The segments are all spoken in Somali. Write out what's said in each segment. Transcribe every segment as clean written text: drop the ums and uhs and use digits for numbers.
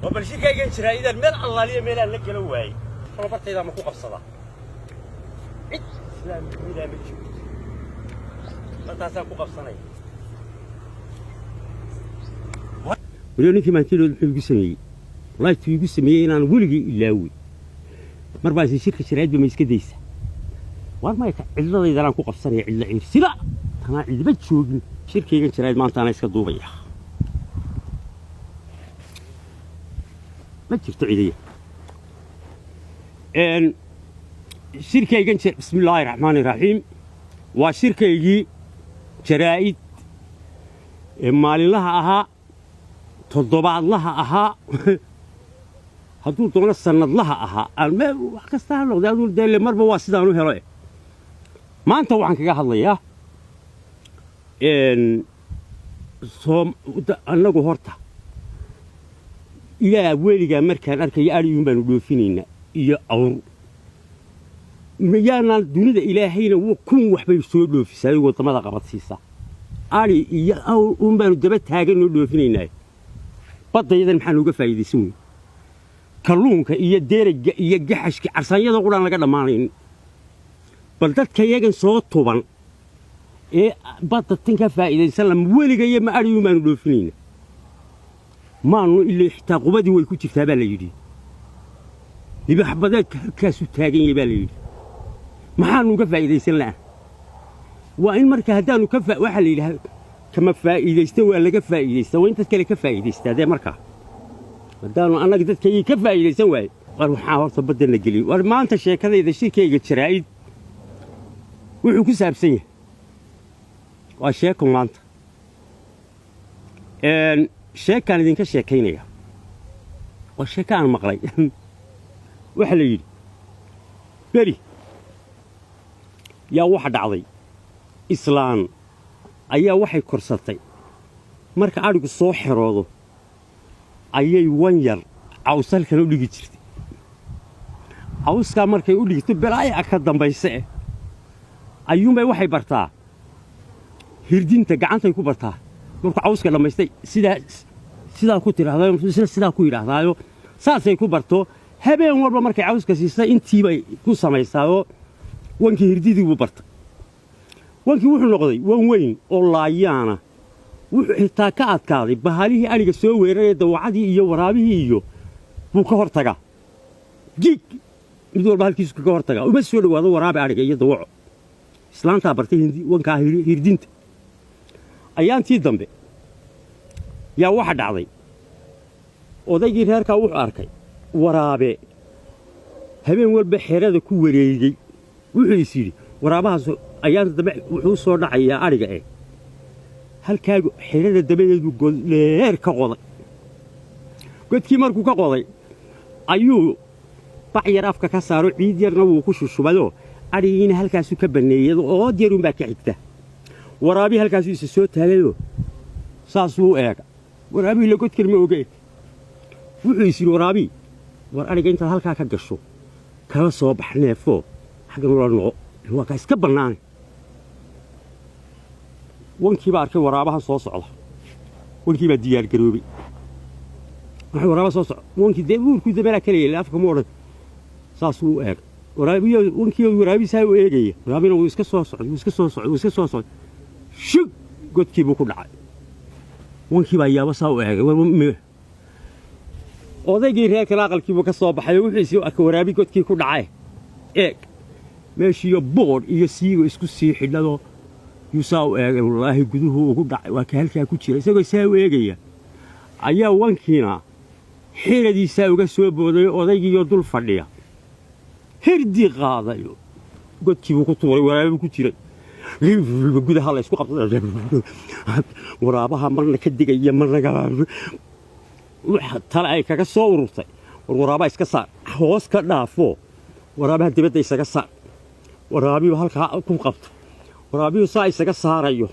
وبالشيء كي جرى إذا من الله لي ميلا لك لواي أنا برت إذا ما كوق الصلاة لا ميلا ميجي ما تاسع كوق الصلاة وليني كمان تلو الجسمي والله تلو الجسمي أنا ولقي إلاوي مرة زي شركة شرايط بما يسكديس وما إلا إذا أنا كوق الصلاة إلا إرسلا أنا اللي بتشوف شركة شرايط ما أنا يسكدوبيا ما تشوف تعيدية إن شركة يجنش بسم الله الرحمن الرحيم وشركة يجي شرايط مال لها أها تضبع لها أها هدول دون السنة لها أها الماء كستان لو ده اللي مرة واسدانو هراء ما أنت وعنك كهالله إن صوم أنا جهرته يا ولي مركان أركي أريهم بنودفيننا يا أور ميانا الدنيا إلهينا وكون وحبي يسولوا في سوي وطماطا قبض سيسا أري يا أور بنودبت هاجن نودفيننا بدأ إذا محلوقة فايدة سوي كلونك يا دير يا جحش عشان يدور أنا كذا مانين بدأت كيجن صوت طبعا إيه بدأت تنك فايدة سلام ولي جاي ما أريهم بنودفيننا ما إنه اللي يحتاج وبدي ويكون كتابة ليدي يبقى حبذا كاسو تاجين يبقى ليدي ما حنو كفى إذا يسلنا وإن مركه هدانو كفى واحد اللي كما فائدة يستوى ولا كفى إذا يستوى أنت تكلم كفى إذا يستوى مركه هدانو أنا قدرت كي كفى إذا يسوى قالوا حاول تبدل الجلي وما أنت شيء كذا إذا الشركة يجت شرايد ويحكوا سابسين وأشياءكم أنت شيء كان يدين كشيء كينيا والشيء كان مقلي وحليل بري يا واحد عضي إسلام أي واحد كرستي مرك عارق الصوح راضو أي ونير عوصل كانوا لي جترتي عوص كان مرك يقول لي تبلا أي أكدم بيسع أيوم أي واحد برتا هردين تجعنت يكون برتا marka cawska dhamaystay sida ku tiraahdo sida ku yiraahdo saasay ku barto habeen walba markay cawska siisay intii bay ku sameysaayo wankii hirdidii uu bartay wankii wuxuu noqday wan weyn oo laayana wuxuu xitaa ka adkaaday bahalihii ariga soo weeraray dawacadii iyo waraabihii iyo buu ka hortaga jig mid walba halkiisu ka hortaga uma soo dhawaado waraabi ariga iyo dawaco islaanta bartay wanka hirdinta ayaantii dambe yaa waxa dhacday odaygii reerka wuxuu arkay waraabe habeen walba xeerada ku wareegay wuxuu isiri waraabahaas ayaanta dambe wuxuu soo dhacayaa ariga halkaagu xeerada dabadeedu goleer ka qoday godkii markuu ka qoday ayuu bacyar afka ka saaro ciid yarna wuu ku shushubado arigiina halkaas ka baneeyay oo diyaarun baa ka xigta waraabi halkaas uu soo taagayo saasuu eega waraabi la god kelma ogeey wuxuu isiri waraabi war ariga inta halka ka gasho kala soo baxneefo xagan wala noo waa ka iska banaan wankii baa arkay waraabaha soo socda wankii baa diyaar garoobay waxa waraaba soo socda wankii deebuurku dabara kale afka moodan saasuu eega waraabi wankii waraabi saa u eegay waraabina uu iska soo socda شو قد كيبو كل عاد وانكي بيا بساو إيه وذاكي هيك راقل كيبو كصوب حيو حسيو أكورابي قد كي كل عاد إيه ماشي يبور يسيو إسكو سيح إلا يساو إيه والله جذوه وكل عاد وكهل كأكوتشي لسه يساو إيه جيا أيا وانكينا حين دي ساو كسوب وذاكي يدل فرديا هردي غاضا يو قد كيبو كطوري ورابي كوتشي gudaha la isku qabtay waraabaha marna ka digay marna waxa tala ay kaga soo ururtay waraaba iska saar hoos ka dhaafo waraabaha dibadda isaga saar waraabiyo halka ku qabto waraabiyo saa isaga saarayo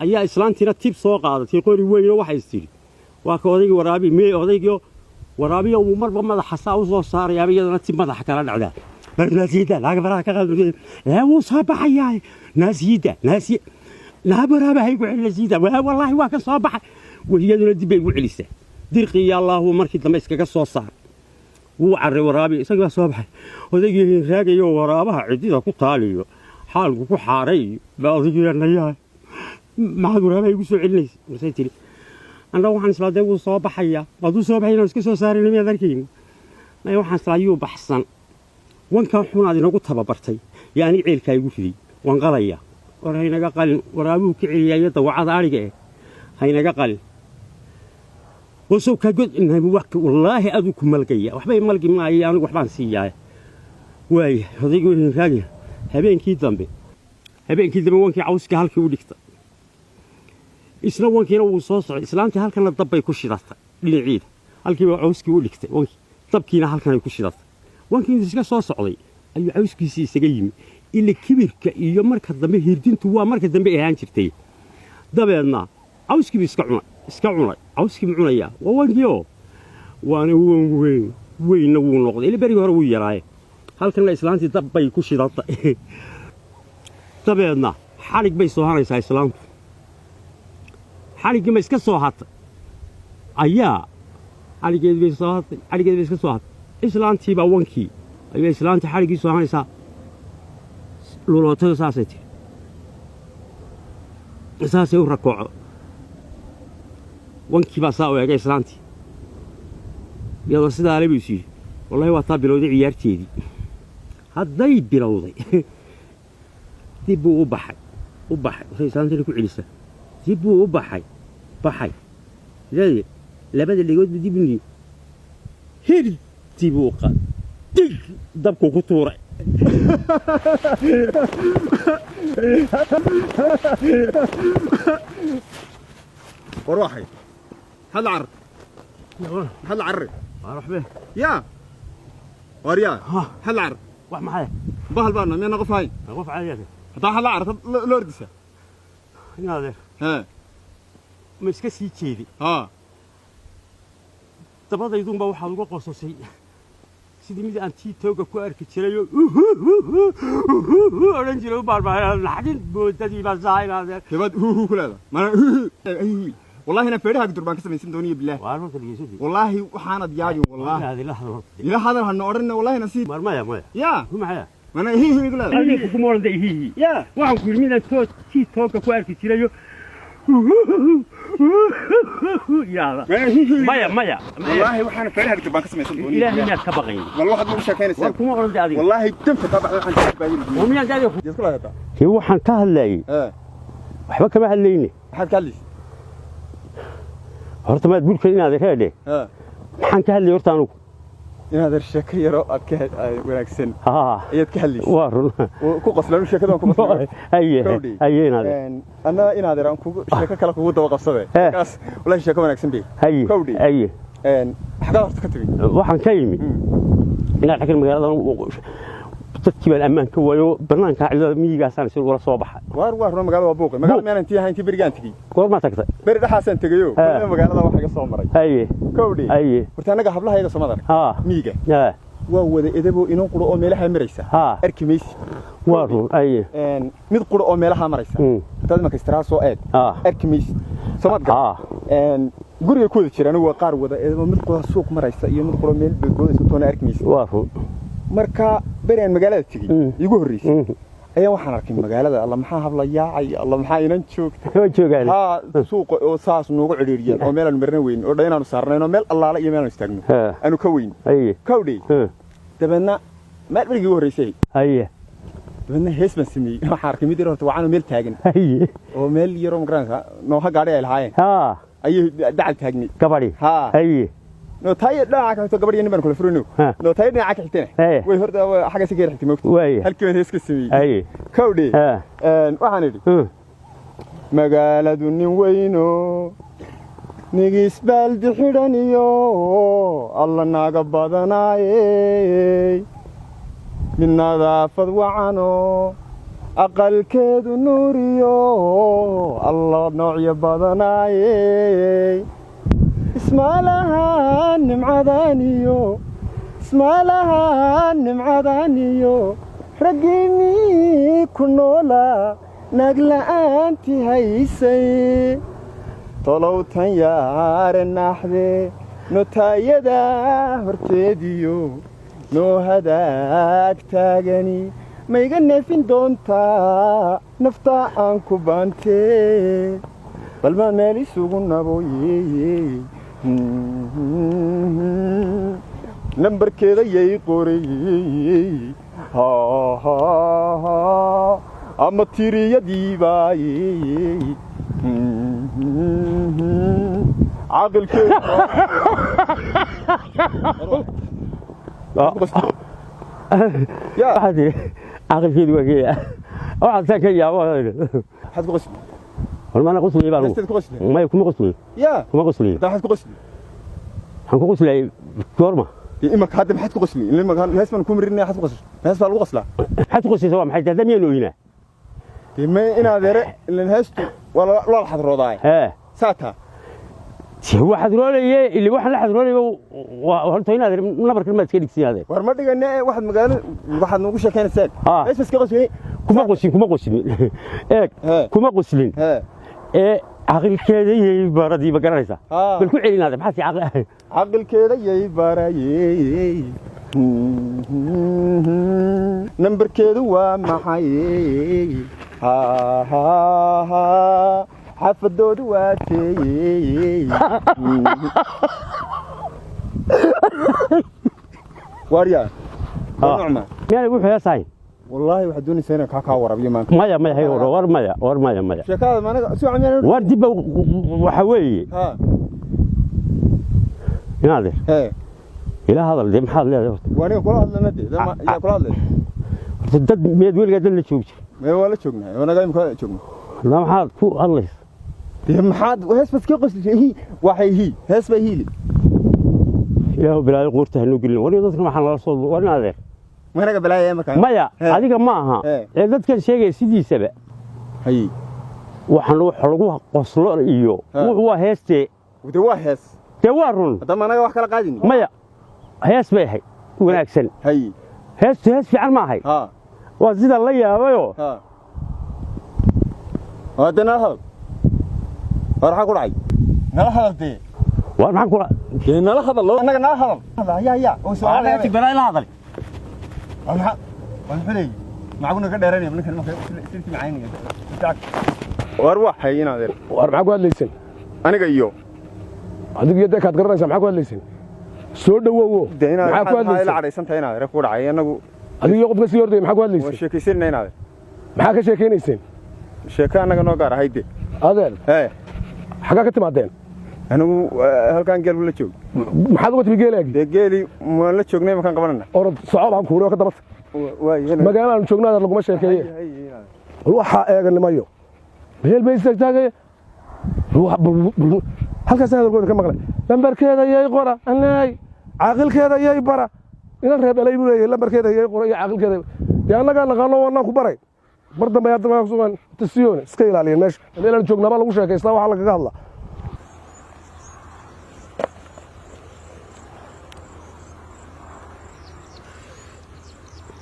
ayaa islaantina tib soo qaadatay qori weyn waxa istiri waa ka odaygi waraabi mee odaygiyo waraabiyo uu marba madaxa saa u soo saaraya iyadana tib madaxa kala dhacdaa ناسيدا لا برا كذا لا وصباح يا ناسيدا لا برا هيقول ناسيدا والله واك صباح وهي دول دي بيقول لسه dirqi ya allah markii dambe iskaga soo saar wuu carray waraabi isaga soo baxay odaygii raagayo waraabaha cidida ku taaliyo xaalku ku xaaray baa odaygii nayaa maxaad waraabaha igu soo celinaysa waxay tiri anda waxaan isla deegu soo baxaya wadu soo baxayna iska soo saarin ma darkiin ma waxaan isla ayuu baxsan wanka xunaad inagu tababartay yaani ciilka igu fiday wan qalaya waraynaga qalin waraabuhu ka celiyay dawacada ariga haynaga qalin وسو كجد إنه وقت والله أذوك ملقية وحبي ملقي معي أنا وحبان سياي واي هذا يقول راجع هبين كي ذنبي هبين كي ذنبي وانك عاوز كهالك وديكت إسلام وانك لو صوص إسلام كهالك أنا الضبط يكش راسته للعيد هالك عاوز كي وديكت وانك طب كينا هالك أنا يكش راسته وانك إذا صوص علي أي عاوز كي سجيم اللي كبر كيوم مركز ذنبي هيردين توا مركز ذنبي إهان شرتي ضبطنا عاوز كي بيسكعنا اسكعنا عاوز كي معنا وانجيو وانا وين نقول اللي بري هو يراي halkan la islaanti dab bay ku shidatay tabeedna xalig bay soo hanaysaa islaantu xaligi ma iska soo hatay ayaa xaligeed bay iska soo hatay islaantii baa wankii ayaa islaantii xaligii soo hanaysaa lulootada saasay u rakooco wankii baa saa u eegay islaantii iyadoo sidaa la biisii wallahi waa taa bilowday ciyaarteedii hadday bilowday dib uu u baxay waxay saantana ku celisa dib uu u baxay labada dhigood dib ni hir dib uu qad dig dabku ku tuuray وروحي هل عرض اروح به يا وريا هل عرض واحد معايا بهالبانا مين نقف هاي نقف عليك هذا هل عرض لوردسه هذا ها مسك سي جيدي ها dabadaydun baa waxaa uga qososay sidii mid aan tii tooga ku arki jiray oran jiray baarbaa laxdin boodadii baa saaynaadeen كبد كلها ما والله انا فيرها قدر بانك سميسن دونيه بالله وارمك اليسودي والله وحانا دياجي والله هذه لحظه الى هذا هنورنا والله نسيت مرمايا يا هو معايا انا هي يقول هذه كم مره هي يا waxaan ku yimid tii tooga ku arki jiray يا مايا والله وحنا فيرها قدر بانك سميسن دونيه إلهي ما كبقين والله واحد مو شاكين السنه كم مره دادي والله تمت طبعا waxaan ka baayay ومن دادي يسكل هذا هي waxaan ka hadlay waxba kama hadlayni maxaad ka hadlaysaa horta maad bulka inaad reede maxaan ka hadlay horta anigu inaad sheeko yaro aad ka wanaagsan ayaad ka hadlaysaa waa run ku qoslaan sheekada ku qoslaan haye inaad ana inaad raan ku sheeko kale kugu daba qabsaday kaas wallahi sheeko wanaagsan bay haye xagaa horta ka tagi waxaan ka yimid inaad xagan magaalada dadkii baan ammaan ka waayo banaanka cidada miyigaasaan si wala soo baxay waar magaalada waa buuqay magaalada meel intii ahayn berigaan tagay goor ma tagtay beri dhaxaasan tagayo magaalada waxa iga soo maray haye horta anaga hablahayaga soo maray miyiga waa wada edabo inoo quro oo meelaha maraysa arkimaysi waa run mid quro oo meelaha maraysa dad ma kastaa soo eed arkimaysi samadka guriga ku wada jiraan waa qaar wada edabo mid quro suuq maraysa iyo mid quro meel beegooda toona arkimaysi waa run marka bereen magaalada tagay igu horeysay ayaa waxaan arkay magaalada alla maxaa habla yaacay alla maxaa inaan joogaan suuq oo saas noogu ciriiriyeen oo meel aan marna weyn oo dhaynaanu saarnayno meel allaala iyo meel aan istaagno aanu ka weyn kawdhay dabadna meel berigii horeysay dabadna hees baan sameeyey waxaan arkay mid yar horta waxaan meel taagan oo meel yar oo magaranka nooha gaadhi ay lahaayeen ayay dacal taagnay gabadhi no tayo dhaaca ka gabar yeen baan kula furino no tayo dhaaca ka xigtana way horta xaga si geer xigtay moogto halkii hees ka sameeyay kawdhe waxaan idhi magaaladu nin weyno nigis baldi xidhaniyo alla naaga badanaaye min nadaafad wacano aqalkeedu nuuriyo alla noocyo badanaaye اسمالها نمعدانيو رقيني كنولا نقلا أنتي هايسي tolow tan yaare naxde notaayada horteediyo noo hadaag taagani ma iga neefin doontaa nafta aan ku baantee bal maan meel isugu nabooye nambarkeeda yay qorayey ama tiriyadiibaayey عقلكيد وكيا واحد ساكن يا حد قصد والله انا قصدي بقى ما يكون قصدي يا كما قصدي ده حد قصد حنكون قصدي كورما إما كهذا حد قصدي لما كان هسه نكون مرينا حد قصد هسه القصلة حد قصدي سواء محيط هذا مين هنا ما انا ذري اللي نهست ولا حد رضاي ها ساعتها هو حضرولي اللي واحد حضرولي وهرت هنا نبر كلمة كذي هذا ورما دقنا واحد مقال واحد نقول شكل سال ايش بس كقصدي كما قصدي ايه كما قصدي ايه عقل كذا يبردي بقريسه بالكل عين هذا بحث عقل كذا يبري نمبر كذا ومحي ها حفظوا واتي واريا نعمة يعني يقول يا سعيد والله وحدوني سنة كاكا وربي ما مايا هي ور مايا شكاها ما أنا سو عمي ور دب وحوي نادر إلى هذا اللي محل له وأنا كل هذا ندي لا كل هذا تدد ميد ويل قدر نشوف ما ولا شوفنا وأنا قايم كل شوفنا لا محل فوق الله محاد وهس بس كقص هي وحي هس بهيلي يا بلا قورته نقول وري dadka maxan la soo warnaadeer mana balaaya markaa maya adiga ma aha dadkan sheegay sidiisaba hay waxaan lagu qoslo iyo waa heeste waa waa run hadama anaga wax kala qaadin maya hees bay hay wanaagsan hay hees fiican ma hay waa sida la yaabayo wadana hal warxa ku dhacay nala hadaltay war maxaan ku nala hadalo anaga nala hadal ya oo soo aaday balaa la hadal waan xulay macaguna ka dheeranay ninkan ma silti macaynay war waxay inaadeer war maxaa ku hadlaysan aniga iyo adigu yada ka garanaysa maxaa ku hadlaysan soo dhawow maxaa ku hadlaysan la cadaysantahay inaadeer ku dhacay anagu adigu qofka si horday maxaa ku hadlaysan waa sheekaysanay inaadeer maxaa ka sheekeynaysan sheeka anaga noo gaar ahayde adeel xagaa ka timaadeen anigu halkaan geel la joog maxaad uga timi geelaagi geeli waan la joognay markaan qabanana orod socod aan kuuro ka dabata magaalaan joognaa laguma sheekeeye waxa eeganimayo meel bay istaagtaagay halkaas hadalkooda ka maqlay lambarkeeda yay qora anay caaqilkeeda yay bara ina reeb dhalay buu leeyahay lambarkeeda yay qora iyo caaqilkeeda yaa naga naqaano wanaan ku baray mar dambe aad ma sugan tasiyoon iska ilaaliyo meesha meelaan joognaba lagu sheekaystaa waxa laga hadla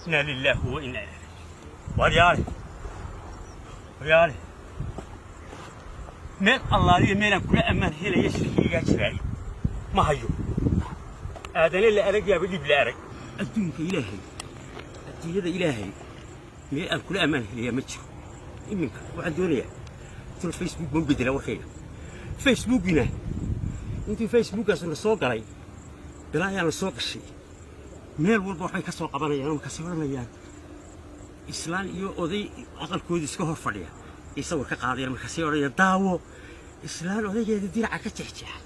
إنا لله وإنا إليه وريالي من الله لي من كل أمان هنا يشري جاي ما هيو هذا اللي أرجع بدي بلا أرج الدنيا إلهي الدنيا إلهي من كل أمان هي متشو إمك وعندوني ترى فيسبوك مو بدي لو خير فيسبوك هنا أنت فيسبوك أصلا السوق علي بلا يعني السوق الشيء meel walba waxay ka soo qabanayaan oo ka sawirayaan islaan iyo oday aqalkoodi iska hor fadhiya isagoo ka qaadayaan marka si oraya daawo islaan odaygeeda diraca ka jeexjeex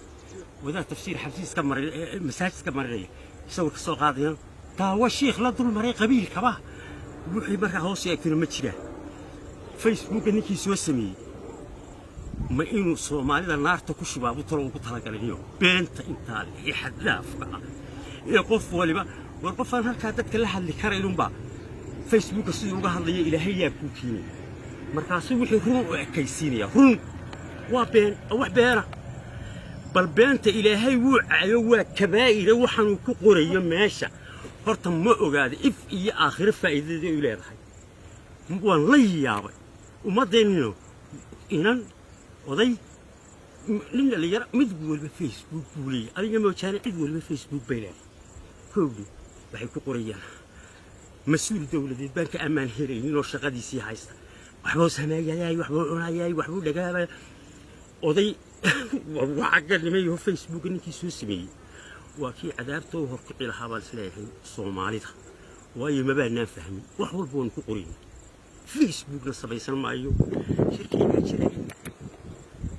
wada tafsiir xafiis ka maray masaajid ka maray isagoo ka soo qaadayaan daawo sheekh la dul maray qabiilkaba wixii marka hoos yeegtay ma jiraan Facebook ninkii soo sameeyay ma inuu Soomaalida naarta ku shubaabo talo ugu talagalayo beenta inta ay xad laafka iyo qof waliba warqofan halka dadka la hadli kara inuu Facebook sidoo uga hadlaya ilaahay yaa ku keenay markaas wixii run u ekaysiinaya run waa been wax beena bal beenta ilaahay wuu caayo waa kabaa'ir waxaan ku qorayo meesha horta ma ogaado if iyo aakhir faa'iidada ay leedahay waan la yaabay umadeennino inan oday لنا اللي يرى مدقول بفيسبوك بولي أنا ما كان عدول بفيسبوك بيني كودي بحكي قرية مسؤول دولة البنك أمان هيرين إنه شغادي سي هايستا وحبوس هنايا ياي وحبو عنايا وحبو دقابة وضي وعقل لي فيسبوك إنك يسوسمي وكي عذابته وهركي لها بالسلاح صومالي وأي ما بقى نفهم وحول بون كقرين فيسبوك نصب يسلم أيو شركة شركة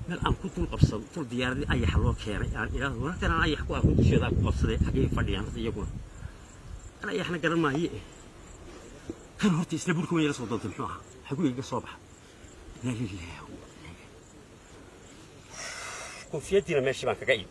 الآن كنت مقبصد طول دياري أي حلوة كيري يعني إذا هناك أنا أي حكوا كنت شيء ذا مقبصد حقيقي فردي أنا يقول أنا إحنا قرر ما هي كان هرتي سلبوركم يا رسول الله تمحوها حقول يجي الصباح لا لله كون في يدنا ماشي معك قايد